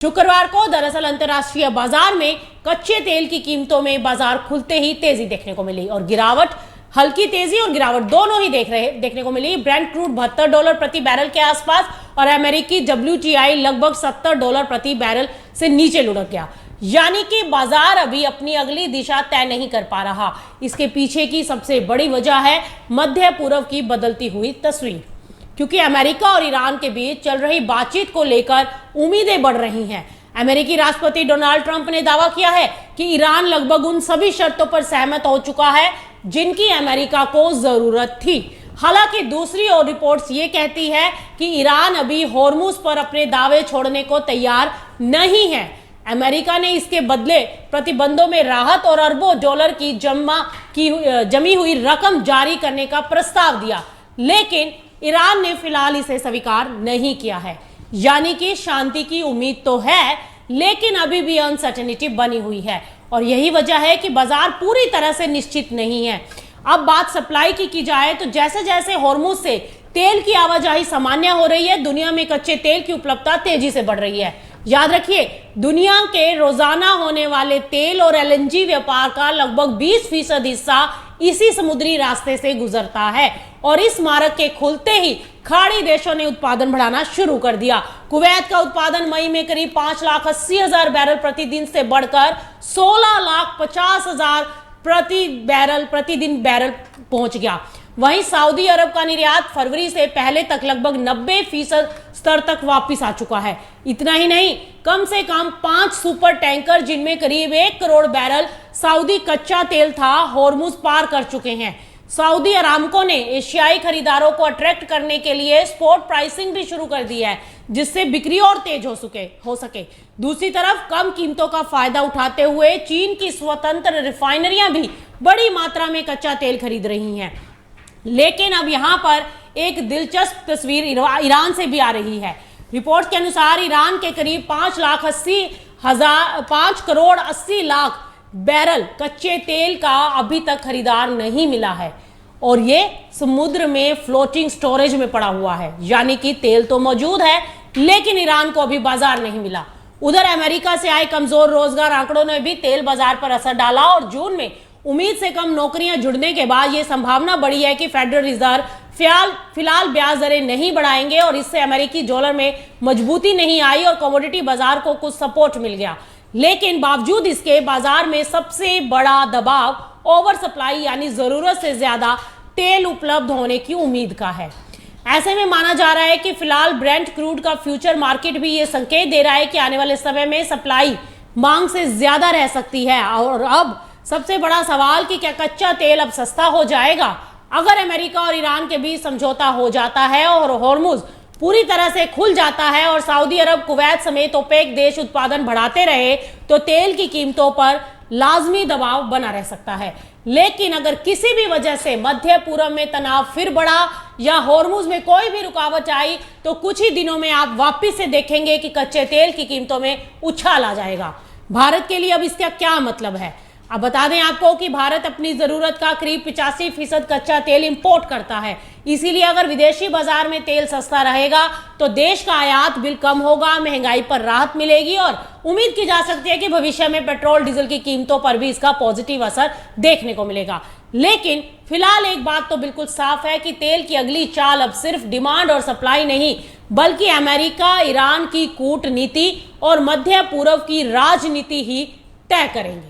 शुक्रवार को दरअसल अंतर्राष्ट्रीय बाजार में कच्चे तेल की कीमतों में बाजार खुलते ही तेजी देखने को मिली और गिरावट, हल्की तेजी और गिरावट दोनों ही देखने को मिली। ब्रेंट क्रूड $72 प्रति बैरल के आसपास और अमेरिकी WTI लगभग $70 प्रति बैरल से नीचे लुढ़क गया। यानी कि बाजार अभी अपनी अगली दिशा तय नहीं कर पा रहा। इसके पीछे की सबसे बड़ी वजह है मध्य पूर्व की बदलती हुई तस्वीर, क्योंकि अमेरिका और ईरान के बीच चल रही बातचीत को लेकर उम्मीदें बढ़ रही हैं। अमेरिकी राष्ट्रपति डोनाल्ड ट्रंप ने दावा किया है कि ईरान लगभग उन सभी शर्तों पर सहमत हो चुका है जिनकी अमेरिका को जरूरत थी। हालांकि दूसरी ओर रिपोर्ट्स ये कहती है कि ईरान अभी होर्मुज पर अपने दावे छोड़ने को तैयार नहीं है। अमेरिका ने इसके बदले प्रतिबंधों में राहत और अरबों डॉलर की जमी हुई रकम जारी करने का प्रस्ताव दिया, लेकिन ईरान ने फिलहाल इसे स्वीकार नहीं किया है। यानी कि शांति की उम्मीद तो है, लेकिन अभी भी अनसर्टेनिटी बनी हुई है और यही वजह है कि बाजार पूरी तरह से निश्चित नहीं है। अब बात सप्लाई की जाए तो जैसे जैसे होर्मुज से तेल की आवाजाही सामान्य हो रही है, दुनिया में कच्चे तेल की उपलब्धता तेजी से बढ़ रही है। याद रखिए, दुनिया के रोजाना होने वाले तेल और LNG व्यापार का लगभग 20% हिस्सा इसी समुद्री रास्ते से गुजरता है और इस मार्ग के खुलते ही खाड़ी देशों ने उत्पादन बढ़ाना शुरू कर दिया। कुवैत का उत्पादन मई में करीब 5,80,000 बैरल प्रतिदिन से बढ़कर 16,50,000 प्रतिदिन बैरल पहुंच गया। वहीं सऊदी अरब का निर्यात फरवरी से पहले तक लगभग 90% स्तर तक वापस आ चुका है। इतना ही नहीं, कम से कम 5 सुपर टैंकर जिनमें करीब 1 करोड़ बैरल सऊदी कच्चा तेल था, होर्मुज पार कर चुके हैं। सऊदी अरामको ने एशियाई खरीदारों को अट्रैक्ट करने के लिए स्पॉट प्राइसिंग भी शुरू कर दी है, जिससे बिक्री और तेज हो सके। दूसरी तरफ कम कीमतों का फायदा उठाते हुए चीन की स्वतंत्र रिफाइनरियां भी बड़ी मात्रा में कच्चा तेल खरीद रही हैं। लेकिन अब यहां पर एक दिलचस्प तस्वीर ईरान से भी आ रही है। रिपोर्ट्स के अनुसार ईरान के करीब 5 करोड़ 80 लाख बैरल कच्चे तेल का अभी तक खरीदार नहीं मिला है और ये समुद्र में फ्लोटिंग स्टोरेज में पड़ा हुआ है। यानी कि तेल तो मौजूद है, लेकिन ईरान को अभी बाजार नहीं मिला। उधर अमेरिका से आए कमजोर रोजगार आंकड़ों ने भी तेल बाजार पर असर डाला और जून में उम्मीद से कम नौकरियां जुड़ने के बाद यह संभावना बढ़ी है कि फेडरल रिजर्व फिलहाल ब्याज दरें नहीं बढ़ाएंगे और इससे अमेरिकी डॉलर में मजबूती नहीं आई और कमोडिटी बाजार को कुछ सपोर्ट मिल गया। लेकिन बावजूद इसके बाजार में सबसे बड़ा दबाव ओवर सप्लाई यानी जरूरत से ज्यादा तेल उपलब्ध होने की उम्मीद का है। ऐसे में माना जा रहा है कि फिलहाल ब्रेंट क्रूड का फ्यूचर मार्केट भी ये संकेत दे रहा है कि आने वाले समय में सप्लाई मांग से ज्यादा रह सकती है। और अब सबसे बड़ा सवाल कि क्या कच्चा तेल अब सस्ता हो जाएगा अगर अमेरिका और ईरान के बीच समझौता हो जाता है और होर्मुज पूरी तरह से खुल जाता है और सऊदी अरब, कुवैत समेत ओपेक देश उत्पादन बढ़ाते रहे तो तेल की कीमतों पर लाजमी दबाव बना रह सकता है। लेकिन अगर किसी भी वजह से मध्य पूर्व में तनाव फिर बढ़ा या होर्मुज में कोई भी रुकावट आई तो कुछ ही दिनों में आप वापस से देखेंगे कि कच्चे तेल की कीमतों में उछाल आ जाएगा। भारत के लिए अब इसका क्या मतलब है? अब बता दें आपको कि भारत अपनी जरूरत का करीब 85% कच्चा तेल इंपोर्ट करता है। इसीलिए अगर विदेशी बाजार में तेल सस्ता रहेगा तो देश का आयात बिल कम होगा, महंगाई पर राहत मिलेगी और उम्मीद की जा सकती है कि भविष्य में पेट्रोल डीजल की कीमतों पर भी इसका पॉजिटिव असर देखने को मिलेगा। लेकिन फिलहाल एक बात तो बिल्कुल साफ है कि तेल की अगली चाल अब सिर्फ डिमांड और सप्लाई नहीं, बल्कि अमेरिका, ईरान की कूटनीति और मध्य पूर्व की राजनीति ही तय करेंगे।